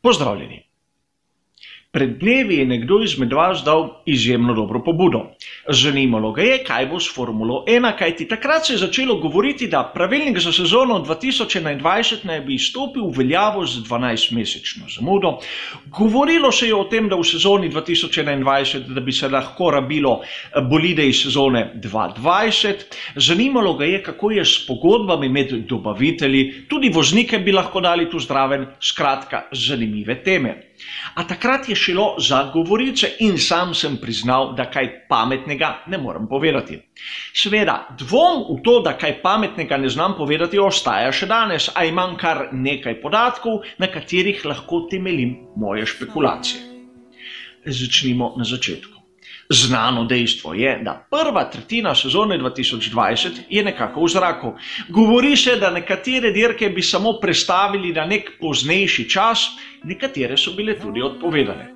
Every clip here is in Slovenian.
Pozdravljeni. Pred dnevi je nekdo izmed vas dal izjemno dobro pobudo. Zanimalo ga je, kaj bo s Formulo 1, kajti takrat se je začelo govoriti, da pravilnik za sezono 2021 naj bi stopil v veljavo z 12-mesečno zamudo. Govorilo se je o tem, da v sezoni 2021 da bi se lahko rabilo bolide iz sezone 2020. Zanimalo ga je, kako je s pogodbami med dobavitelji, tudi voznike bi lahko dali tu zraven, skratka zanimive teme. A takrat je šlo za govorice in sam sem priznal, da kaj pametnega ne morem povedati. Seveda, dvom v to, da kaj pametnega ne znam povedati, ostaja še danes, a imam kar nekaj podatkov, na katerih lahko temeljim moje špekulacije. Začnimo na začetku. Znano dejstvo je, da prva tretjina sezone 2020 je nekako v zraku. Govori se, da nekatere dirke bi samo prestavili na nek poznejši čas, nekatere so bile tudi odpovedane.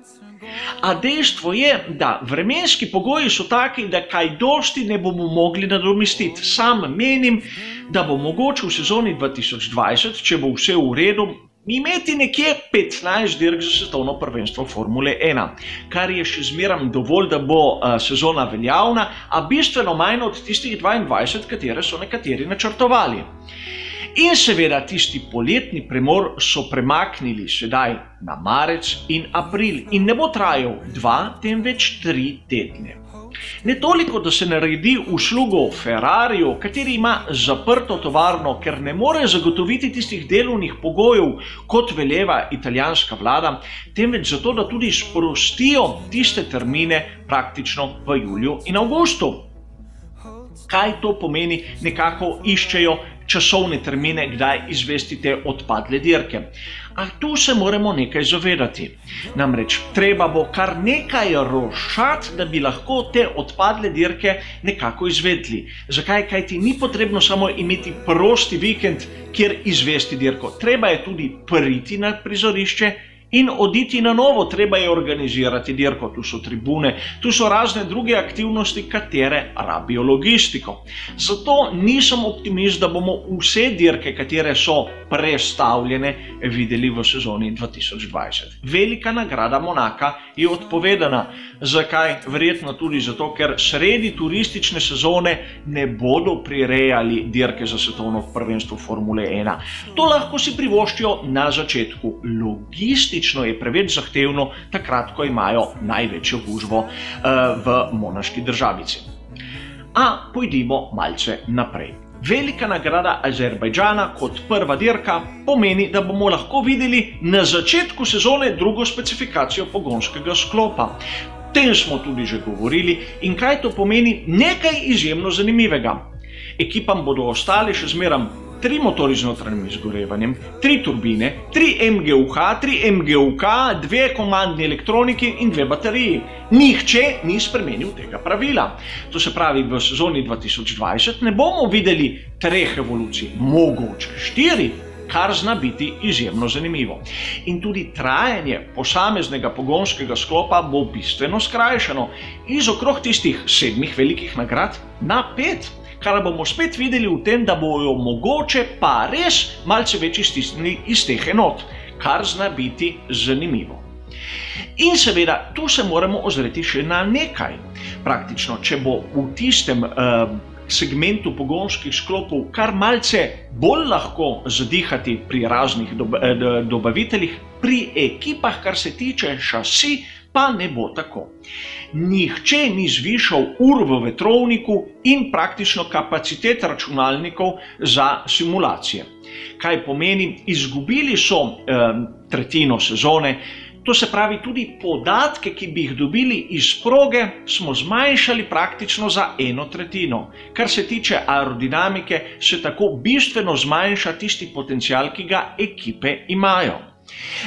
A dejstvo je, da vremenski pogoji so taki, da kaj dosti ne bomo mogli nadomestiti. Sam menim, da bo mogoče v sezoni 2020, če bo vse v redu, imeti nekje 15 dirk za svetovno prvenstvo Formule 1, kar je še zmeram dovolj, da bo sezona veljavna, a bistveno manj od tistih 22, katere so nekateri načrtovali. In seveda tisti poletni premor so premaknili sedaj na marec in april in ne bo trajal 2, temveč 3 tedne. Ne toliko, da se naredi uslugo Ferrariju, kateri ima zaprto tovarno, ker ne more zagotoviti tistih delovnih pogojev, kot veleva italijanska vlada, temveč zato, da tudi sprostijo tiste termine praktično v juliju in avgustu. Kaj to pomeni? Nekako iščejo časovne termine, kdaj izvesti te odpadle dirke. A tu se moramo nekaj zavedati. Namreč treba bo kar nekaj roščati, da bi lahko te odpadle dirke nekako izvedli. Zakaj? Kajti ni potrebno samo imeti prosti vikend, kjer izvesti dirko. Treba je tudi priti na prizorišče in oditi na novo, treba je organizirati dirko, tu so tribune, tu so razne druge aktivnosti, katere rabijo logistiko. Zato nisem optimist, da bomo vse dirke, katere so prestavljene, videli v sezoni 2020. Velika nagrada Monaka je odpovedana. Zakaj? Verjetno tudi zato, ker sredi turistične sezone ne bodo prirejali dirke za svetovno prvenstvo Formule 1. To lahko si privoščijo na začetku. Logistično je preveč zahtevno, takrat, ko imajo največjo gužvo v monaški državici. A pojdimo malce naprej. Velika nagrada Azerbajdžana kot prva dirka pomeni, da bomo lahko videli na začetku sezone drugo specifikacijo pogonskega sklopa. O tem smo tudi že govorili in kaj to pomeni? Nekaj izjemno zanimivega. Ekipam bodo ostale še zmeram 3 motori z notranjim izgorevanjem, 3 turbine, 3 MGUH, 3 MGUK, 2 komandni elektroniki in 2 bateriji. Nihče ni spremenil tega pravila. To se pravi, v sezoni 2020 ne bomo videli 3 evolucij, mogoče 4, kar zna biti izjemno zanimivo. In tudi trajanje posameznega pogonskega sklopa bo bistveno skrajšano iz okrog tistih 7 velikih nagrad na 5. Kar bomo spet videli v tem, da bojo mogoče pa res malce več iztisnili iz teh enot, kar zna biti zanimivo. In seveda, tu se moramo ozreti še na nekaj. Praktično, če bo v tistem segmentu pogonskih sklopov kar malce bolj lahko zadihati pri raznih dobaviteljih, pri ekipah, kar se tiče šasi, pa ne bo tako. Nihče ni zvišal ur v vetrovniku in praktično kapacitet računalnikov za simulacije. Kaj pomeni? Izgubili so tretjino sezone, to se pravi tudi podatke, ki bi jih dobili iz proge, smo zmanjšali praktično za 1/3. Kar se tiče aerodinamike, se tako bistveno zmanjša tisti potencial, ki ga ekipe imajo.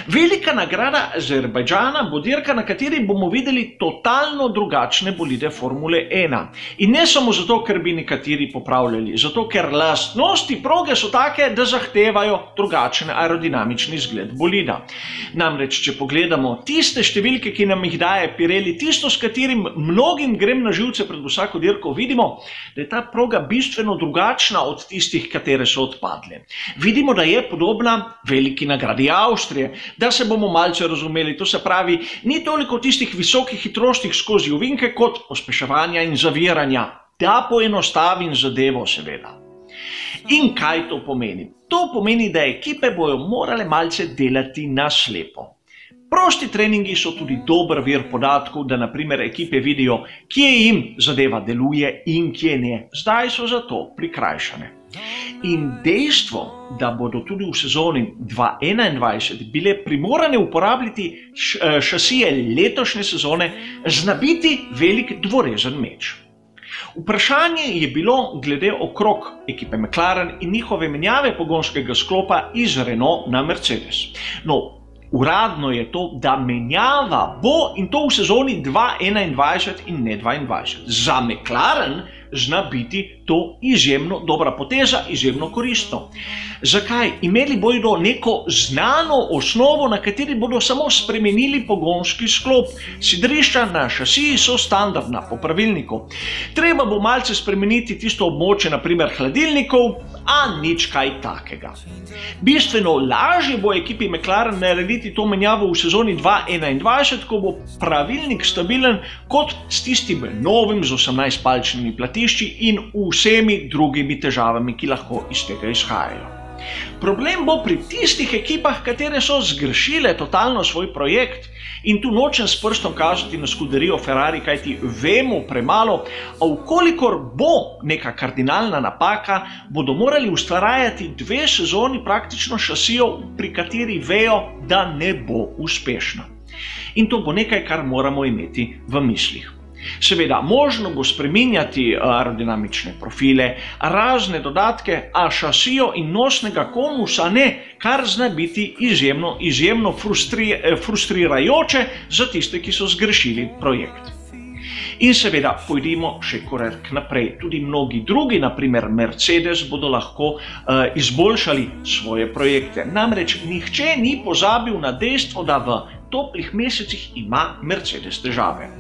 Velika nagrada Azerbajdžana bo dirka, na kateri bomo videli totalno drugačne bolide Formule 1. In ne samo zato, ker bi nekateri popravljali, zato ker lastnosti proge so take, da zahtevajo drugačen aerodinamični izgled bolida. Namreč, če pogledamo tiste številke, ki nam jih daje Pirelli, tisto, s katerim mnogim grem na živce pred vsako dirko, vidimo, da je ta proga bistveno drugačna od tistih, katere so odpadle. Vidimo, da je podobna veliki nagradi Avstrije, Avstrije. Da se bomo malce razumeli, to se pravi, ni toliko tistih visokih hitrostih skozi ovinke kot pospeševanja in zaviranja. Da poenostavim zadevo, seveda. In kaj to pomeni? To pomeni, da ekipe bojo morale malce delati na slepo. Prosti treningi so tudi dober vir podatkov, da naprimer ekipe vidijo, kje jim zadeva deluje in kje ne. Zdaj so za to prikrajšane. In dejstvo, da bodo tudi v sezoni 2021 bile primorane uporabljati šasije letošnje sezone, zna biti velik dvorezen meč. Vprašanje je bilo glede okrog ekipe McLaren in njihove menjave pogonskega sklopa iz Renault na Mercedes. No, uradno je to, da menjava bo in to v sezoni 2021 in ne 2022. Za McLaren zna biti to izjemno dobra poteza, izjemno koristno. Zakaj? Imeli bodo neko znano osnovo, na kateri bodo samo spremenili pogonski sklop. Sidrišča na šasiji so standardna po pravilniku. Treba bo malce spremeniti tisto območje, naprimer hladilnikov, a nič kaj takega. Bistveno lažje bo ekipi McLaren narediti to menjavo v sezoni 2021, ko bo pravilnik stabilen kot s tistim novim z 18-palčnimi platišči in vsemi drugimi težavami, ki lahko iz tega izhajajo. Problem bo pri tistih ekipah, katere so zgrešile totalno svoj projekt, in tu nočem s prstom kazati na skuderijo Ferrari, kajti vemo premalo, a vkolikor bo neka kardinalna napaka, bodo morali ustvarjati 2 sezoni praktično šasijo, pri kateri vejo, da ne bo uspešna. In to bo nekaj, kar moramo imeti v mislih. Seveda, možno bo spreminjati aerodinamične profile, razne dodatke, a šasijo in nosnega konusa ne, kar zna biti izjemno frustrirajoče za tiste, ki so zgrešili projekt. In seveda, pojdimo še korak naprej. Tudi mnogi drugi, naprimer Mercedes, bodo lahko izboljšali svoje projekte. Namreč nihče ni pozabil na dejstvo, da v toplih mesecih ima Mercedes težave.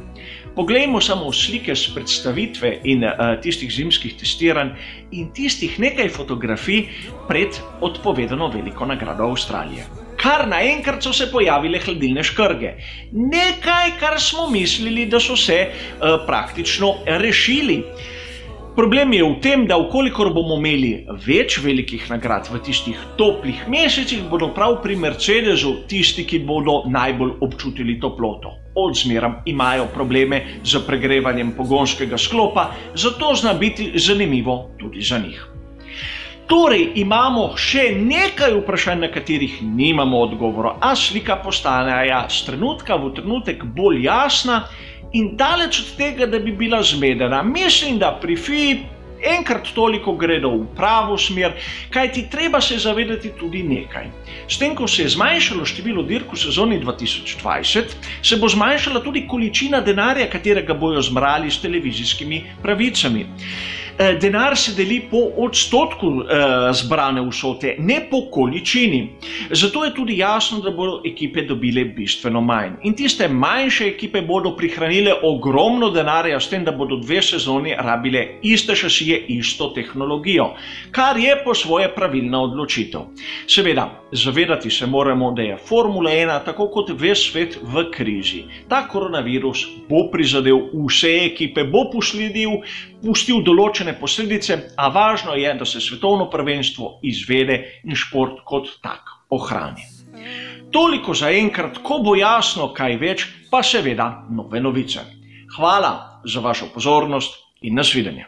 Poglejmo samo slike z predstavitve in tistih zimskih testiranj in tistih nekaj fotografij pred odpovedano veliko nagrado Avstralije. Kar naenkrat so se pojavile hladilne škrge. Nekaj, kar smo mislili, da so se praktično rešili. Problem je v tem, da vkolikor bomo imeli več velikih nagrad v tistih toplih mesecih, bodo prav pri Mercedesu tisti, ki bodo najbolj občutili toploto. Odzmeram imajo probleme z pregrevanjem pogonskega sklopa, zato zna biti zanimivo tudi za njih. Torej imamo še nekaj vprašanj, na katerih nimamo odgovora, a slika postaja s trenutka v trenutek bolj jasna in daleč od tega, da bi bila zmedena. Mislim, da pri FIA enkrat toliko gredo v pravo smer, kajti treba se zavedati tudi nekaj. S tem, ko se je zmanjšalo število dirk v sezoni 2020, se bo zmanjšala tudi količina denarja, katerega bojo zbrali s televizijskimi pravicami. Denar se deli po odstotku zbrane vsote, ne po količini. Zato je tudi jasno, da bodo ekipe dobile bistveno manj. In tiste manjše ekipe bodo prihranile ogromno denarja s tem, da bodo 2 sezoni rabile iste šasije, isto tehnologijo, kar je po svoje pravilna odločitev. Seveda, zavedati se moramo, da je Formula 1 tako kot ves svet v krizi. Ta koronavirus bo prizadel vse ekipe, bo pustil določene posledice, a važno je, da se svetovno prvenstvo izvede in šport kot tak ohrani. Toliko za enkrat, ko bo jasno kaj več, pa seveda nove novice. Hvala za vašo pozornost in nasvidenje.